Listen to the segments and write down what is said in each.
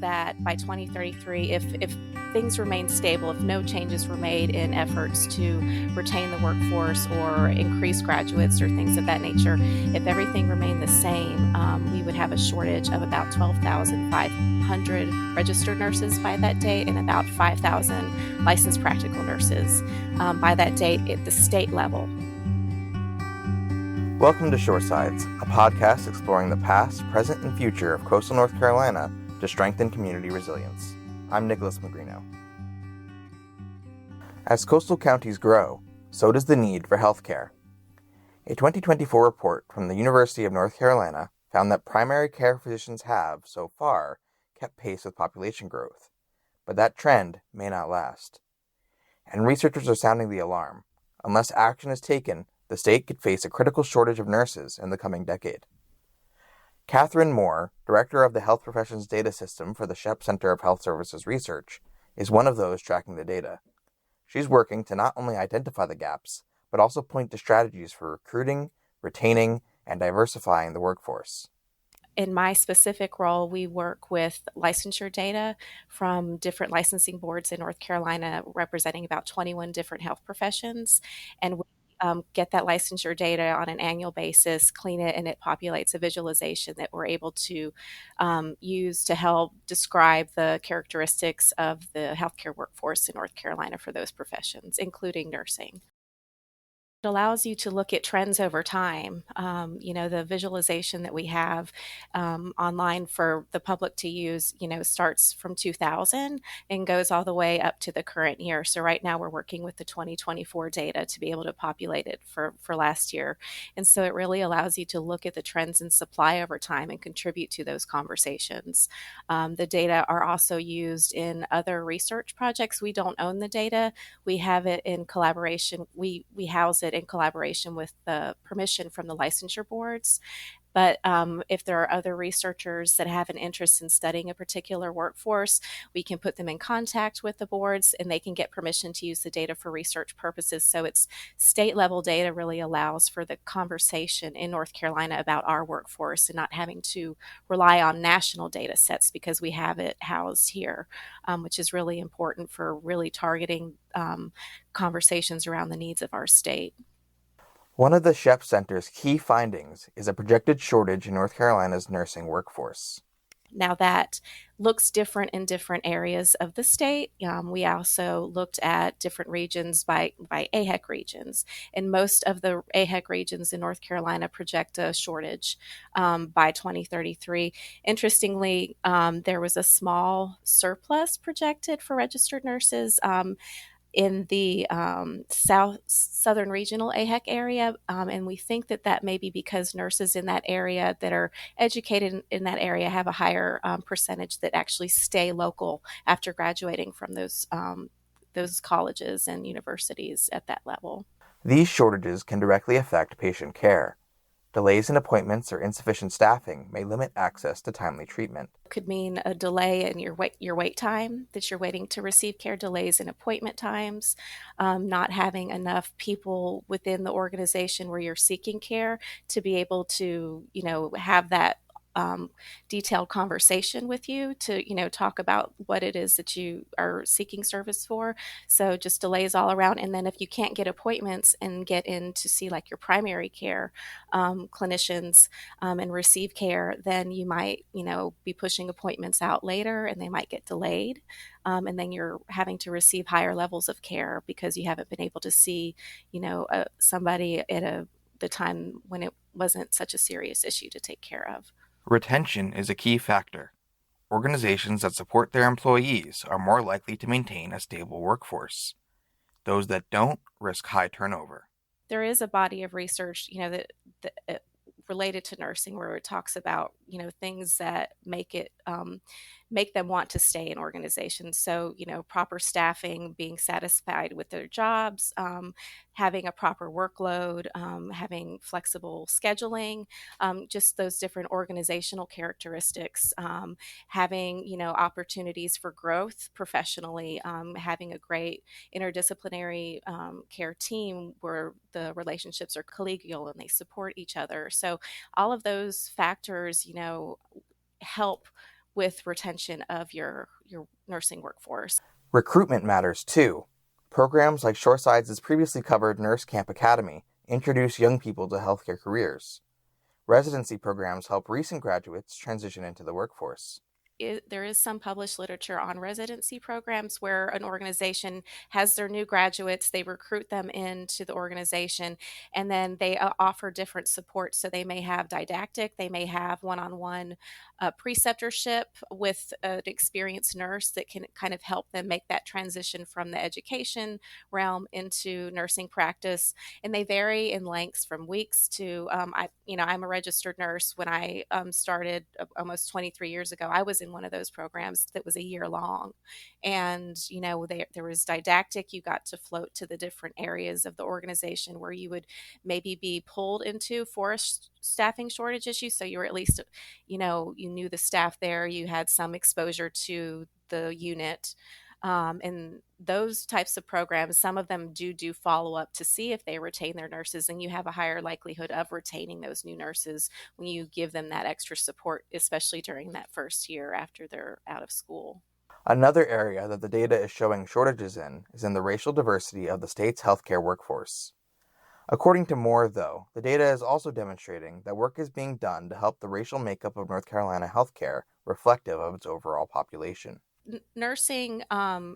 that by 2033, if things remain stable, if no changes were made in efforts to retain the workforce or increase graduates or things of that nature, if everything remained the same, we would have a shortage of about 12,500 registered nurses by that date and about 5,000 licensed practical nurses by that date at the state level. Welcome to Shoresides, a podcast exploring the past, present, and future of coastal North Carolina to strengthen community resilience. I'm Nicholas Magrino. As coastal counties grow, so does the need for healthcare. A 2024 report from the University of North Carolina found that primary care physicians have, so far, kept pace with population growth, but that trend may not last. And researchers are sounding the alarm. Unless action is taken, the state could face a critical shortage of nurses in the coming decade. Catherine Moore, director of the Health Professions Data System for the Shep Center of Health Services Research, is one of those tracking the data. She's working to not only identify the gaps, but also point to strategies for recruiting, retaining, and diversifying the workforce. In my specific role, we work with licensure data from different licensing boards in North Carolina, representing about 21 different health professions. And we get that licensure data on an annual basis, clean it, and it populates a visualization that we're able to use to help describe the characteristics of the healthcare workforce in North Carolina for those professions, including nursing. It allows you to look at trends over time. The visualization that we have online for the public to use, starts from 2000 and goes all the way up to the current year. So right now we're working with the 2024 data to be able to populate it for last year. And so it really allows you to look at the trends in supply over time and contribute to those conversations. The data are also used in other research projects. We don't own the data. We have it in collaboration. We house it in collaboration with the permission from the licensure boards. But if there are other researchers that have an interest in studying a particular workforce, we can put them in contact with the boards and they can get permission to use the data for research purposes. So it's state level data really allows for the conversation in North Carolina about our workforce and not having to rely on national data sets because we have it housed here, which is really important for really targeting conversations around the needs of our state. One of the Shep Center's key findings is a projected shortage in North Carolina's nursing workforce. Now that looks different in different areas of the state. We also looked at different regions by AHEC regions, and most of the AHEC regions in North Carolina project a shortage by 2033. Interestingly, there was a small surplus projected for registered nurses in the southern regional AHEC area, and we think that may be because nurses in that area that are educated in that area have a higher percentage that actually stay local after graduating from those colleges and universities at that level. These shortages can directly affect patient care. Delays in appointments or insufficient staffing may limit access to timely treatment. It could mean a delay in your wait time that you're waiting to receive care, delays in appointment times, not having enough people within the organization where you're seeking care to be able to, have that detailed conversation with you to, talk about what it is that you are seeking service for. So just delays all around. And then if you can't get appointments and get in to see like your primary care clinicians and receive care, then you might, be pushing appointments out later and they might get delayed. And then you're having to receive higher levels of care because you haven't been able to see, somebody at the time when it wasn't such a serious issue to take care of. Retention is a key factor. Organizations that support their employees are more likely to maintain a stable workforce. Those that don't risk high turnover. There is a body of research, that related to nursing where it talks about, things that make them want to stay in organizations. So, proper staffing, being satisfied with their jobs, having a proper workload, having flexible scheduling, just those different organizational characteristics, having, opportunities for growth professionally, having a great interdisciplinary care team where the relationships are collegial and they support each other. So all of those factors, help with retention of your nursing workforce. Recruitment matters too. Programs like Shoreside's previously covered Nurse Camp Academy introduce young people to healthcare careers. Residency programs help recent graduates transition into the workforce. There is some published literature on residency programs where an organization has their new graduates, they recruit them into the organization, and then they offer different support. So they may have didactic, they may have one-on-one preceptorship with an experienced nurse that can kind of help them make that transition from the education realm into nursing practice. And they vary in lengths from weeks to I'm a registered nurse. When I started almost 23 years ago, I was in one of those programs that was a year long. And, there was didactic. You got to float to the different areas of the organization where you would maybe be pulled into for a staffing shortage issue. So you were at least, you knew the staff there, you had some exposure to the unit. And those types of programs, some of them do follow up to see if they retain their nurses, and you have a higher likelihood of retaining those new nurses when you give them that extra support, especially during that first year after they're out of school. Another area that the data is showing shortages in is in the racial diversity of the state's healthcare workforce. According to Moore, though, the data is also demonstrating that work is being done to help the racial makeup of North Carolina healthcare reflective of its overall population. Nursing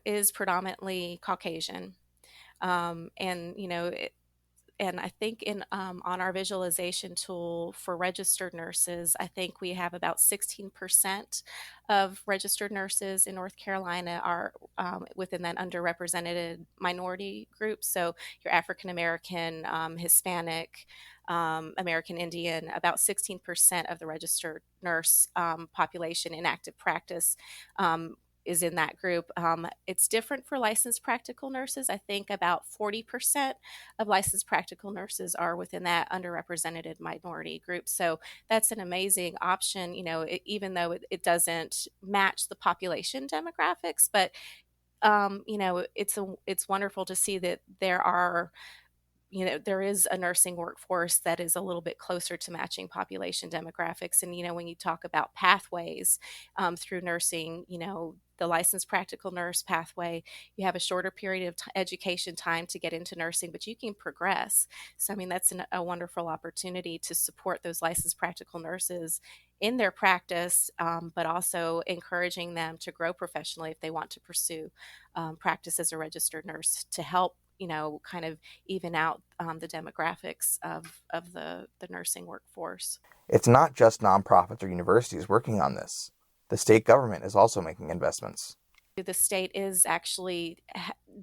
is predominantly Caucasian. And and I think in on our visualization tool for registered nurses, I think we have about 16% of registered nurses in North Carolina are within that underrepresented minority group. So your African American, Hispanic, American Indian, about 16% of the registered nurse population in active practice is in that group. It's different for licensed practical nurses. I think about 40% of licensed practical nurses are within that underrepresented minority group. So that's an amazing option, even though it doesn't match the population demographics. But it's wonderful to see that there is a nursing workforce that is a little bit closer to matching population demographics. And, when you talk about pathways through nursing, the licensed practical nurse pathway, you have a shorter period of education time to get into nursing, but you can progress. So, I mean, that's a wonderful opportunity to support those licensed practical nurses in their practice, but also encouraging them to grow professionally if they want to pursue practice as a registered nurse to help kind of even out the demographics of the nursing workforce. It's not just nonprofits or universities working on this. The state government is also making investments. The state is actually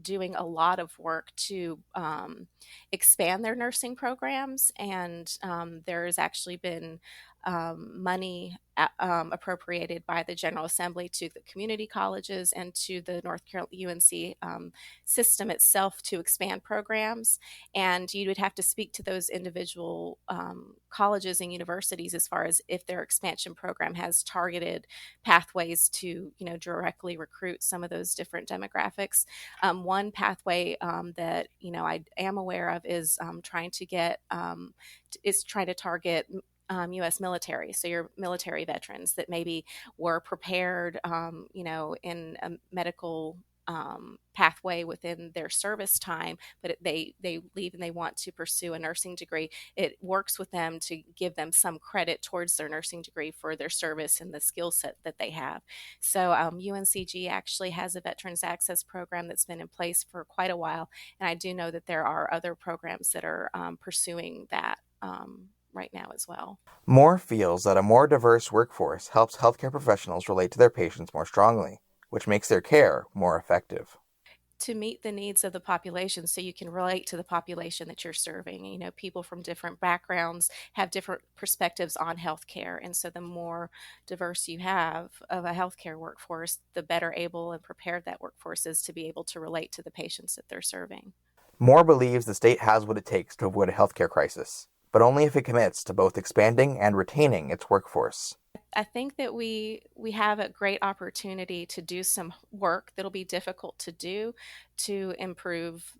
doing a lot of work to expand their nursing programs, and there's actually been money appropriated by the General Assembly to the community colleges and to the North Carolina UNC system itself to expand programs. And you would have to speak to those individual colleges and universities as far as if their expansion program has targeted pathways to, directly recruit some of those different demographics. One pathway that I am aware of is trying to target U.S. military, so your military veterans that maybe were prepared, in a medical pathway within their service time, but they leave and they want to pursue a nursing degree. It works with them to give them some credit towards their nursing degree for their service and the skill set that they have. So UNCG actually has a Veterans Access Program that's been in place for quite a while, and I do know that there are other programs that are pursuing that. Right now as well. Moore feels that a more diverse workforce helps healthcare professionals relate to their patients more strongly, which makes their care more effective. To meet the needs of the population so you can relate to the population that you're serving. People from different backgrounds have different perspectives on healthcare. And so the more diverse you have of a healthcare workforce, the better able and prepared that workforce is to be able to relate to the patients that they're serving. Moore believes the state has what it takes to avoid a healthcare crisis, but only if it commits to both expanding and retaining its workforce. I think that we have a great opportunity to do some work that'll be difficult to do to improve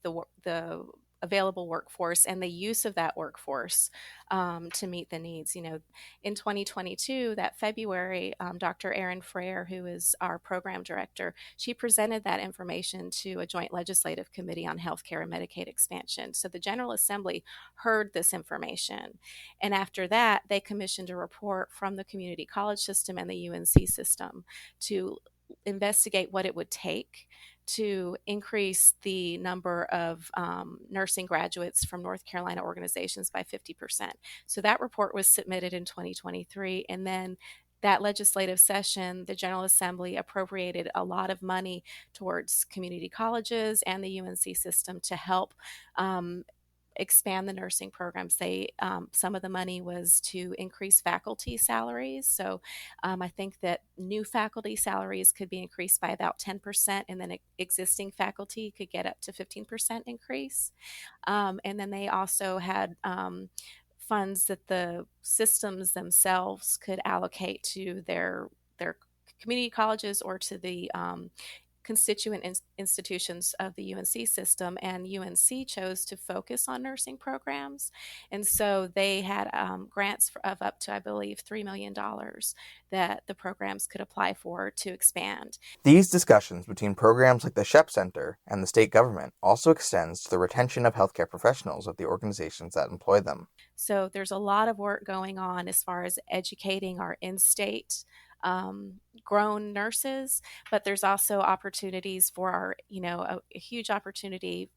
the available workforce and the use of that workforce to meet the needs. In 2022, that February, Dr. Erin Frere, who is our program director, she presented that information to a joint legislative committee on healthcare and Medicaid expansion. So the General Assembly heard this information. And after that, they commissioned a report from the community college system and the UNC system to investigate what it would take to increase the number of nursing graduates from North Carolina organizations by 50%. So that report was submitted in 2023. And then that legislative session, the General Assembly appropriated a lot of money towards community colleges and the UNC system to help expand the nursing programs. They some of the money was to increase faculty salaries. So I think that new faculty salaries could be increased by about 10%, and then existing faculty could get up to 15% increase. And then they also had funds that the systems themselves could allocate to their community colleges or to the constituent institutions of the UNC system, and UNC chose to focus on nursing programs. And so they had grants of up to, I believe, $3 million that the programs could apply for to expand. These discussions between programs like the Shep Center and the state government also extends to the retention of healthcare professionals of the organizations that employ them. So there's a lot of work going on as far as educating our in-state grown nurses, but there's also opportunities for our, a huge opportunity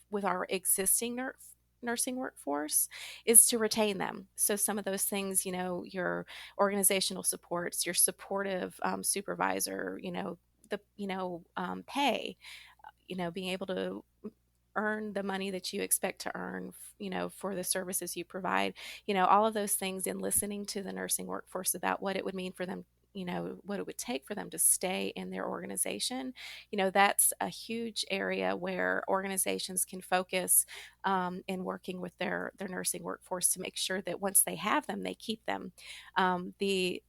with our existing nursing workforce is to retain them. So some of those things, your organizational supports, your supportive supervisor, pay, being able to earn the money that you expect to earn, for the services you provide, all of those things, and listening to the nursing workforce about what it would mean for them, what it would take for them to stay in their organization. That's a huge area where organizations can focus in working with their nursing workforce to make sure that once they have them, they keep them. The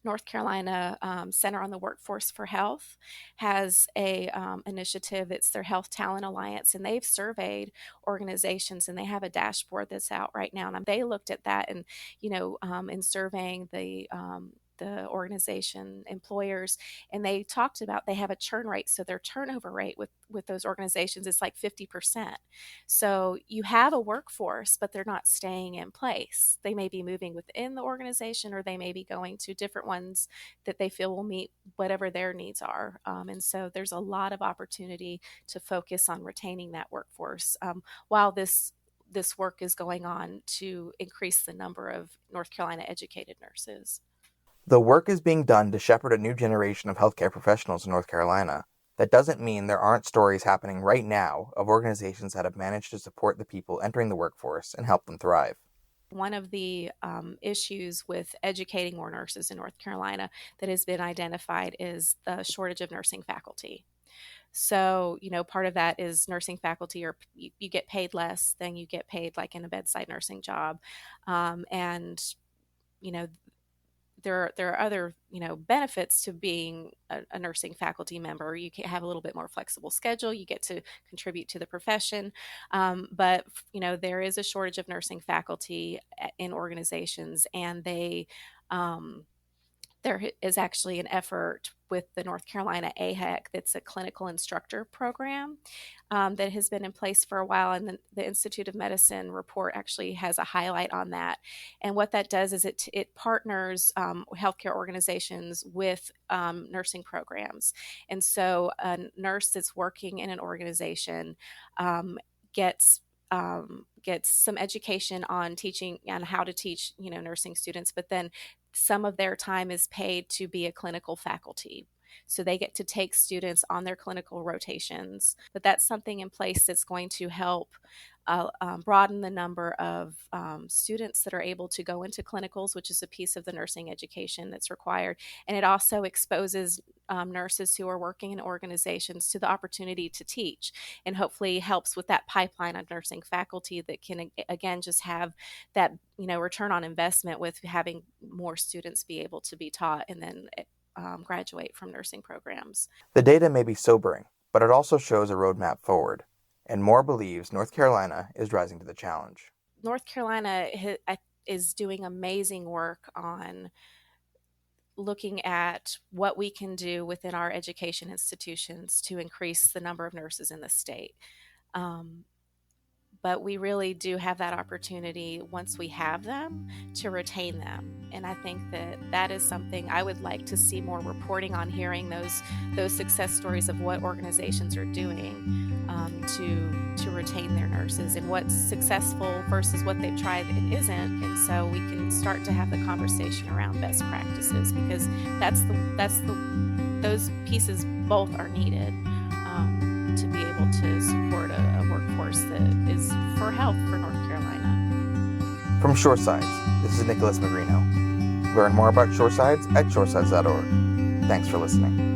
North Carolina Center on the Workforce for Health has a initiative. It's their Health Talent Alliance, and they've surveyed organizations, and they have a dashboard that's out right now. And they looked at that, and in surveying the organization employers, and they talked about they have a churn rate. So their turnover rate with those organizations is like 50%. So you have a workforce, but they're not staying in place. They may be moving within the organization, or they may be going to different ones that they feel will meet whatever their needs are. And so there's a lot of opportunity to focus on retaining that workforce while this work is going on to increase the number of North Carolina educated nurses. The work is being done to shepherd a new generation of healthcare professionals in North Carolina. That doesn't mean there aren't stories happening right now of organizations that have managed to support the people entering the workforce and help them thrive. One of the issues with educating more nurses in North Carolina that has been identified is the shortage of nursing faculty. So, part of that is nursing faculty, or you get paid less than you get paid like in a bedside nursing job. And, there are other benefits to being a nursing faculty member. You can have a little bit more flexible schedule. You get to contribute to the profession, but there is a shortage of nursing faculty in organizations, and there is actually an effort with the North Carolina AHEC that's a clinical instructor program that has been in place for a while. And the Institute of Medicine report actually has a highlight on that. And what that does is it partners healthcare organizations with nursing programs. And so a nurse that's working in an organization gets some education on teaching and how to teach, nursing students, but then some of their time is paid to be a clinical faculty. So they get to take students on their clinical rotations. But that's something in place that's going to help broaden the number of students that are able to go into clinicals, which is a piece of the nursing education that's required. And it also exposes nurses who are working in organizations to the opportunity to teach, and hopefully helps with that pipeline of nursing faculty that can, again, just have that, return on investment with having more students be able to be taught and then graduate from nursing programs. The data may be sobering, but it also shows a roadmap forward. and Moore believes North Carolina is rising to the challenge. North Carolina is doing amazing work on looking at what we can do within our education institutions to increase the number of nurses in the state. Um, but we really do have that opportunity once we have them to retain them, and I think that that is something I would like to see more reporting on, hearing those success stories of what organizations are doing to retain their nurses and what's successful versus what they've tried and isn't, and so we can start to have the conversation around best practices, because those pieces both are needed to be able to support a workforce that is for health for North Carolina. From Shoresides, this is Nicholas Magrino. Learn more about Shoresides at shoresides.org. Thanks for listening.